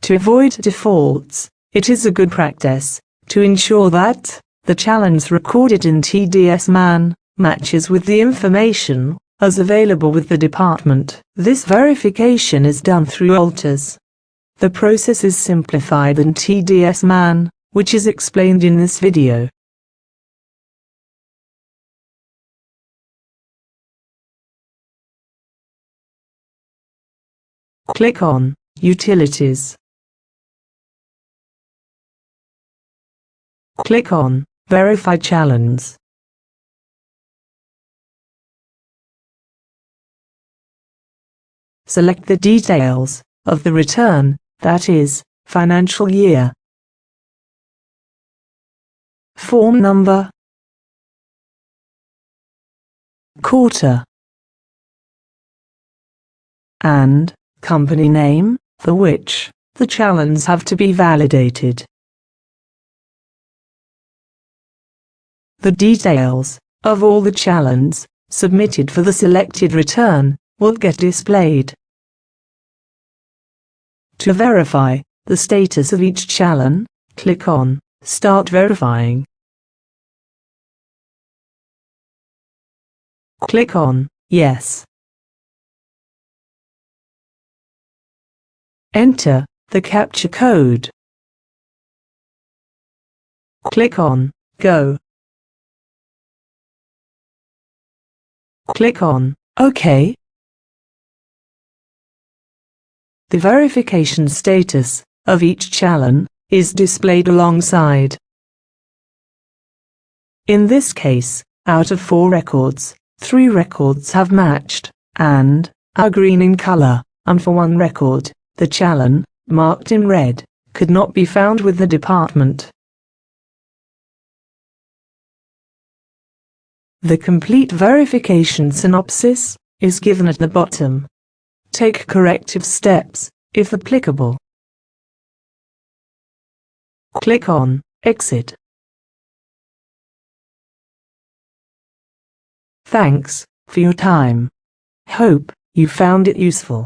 To avoid defaults, it is a good practice to ensure that the challenge recorded in TDSMAN matches with the information as available with the department. This verification is done through OLTAS. The process is simplified in TDSMAN, which is explained in this video. Click on Utilities. Click on Verify Challenge. Select the details of the return, that is, financial year, form number, quarter, and company name, for which the challenges have to be validated. The details of all the challenges submitted for the selected return will get displayed. To verify the status of each challenge, click on Start Verifying. Click on Yes. Enter the captcha code. Click on Go. Click on OK. The verification status of each challenge is displayed alongside. In this case, out of 4 records, 3 records have matched and are green in color, and for 1 record, the challenge, marked in red, could not be found with the department. The complete verification synopsis is given at the bottom. Take corrective steps, if applicable. Click on Exit. Thanks for your time. Hope you found it useful.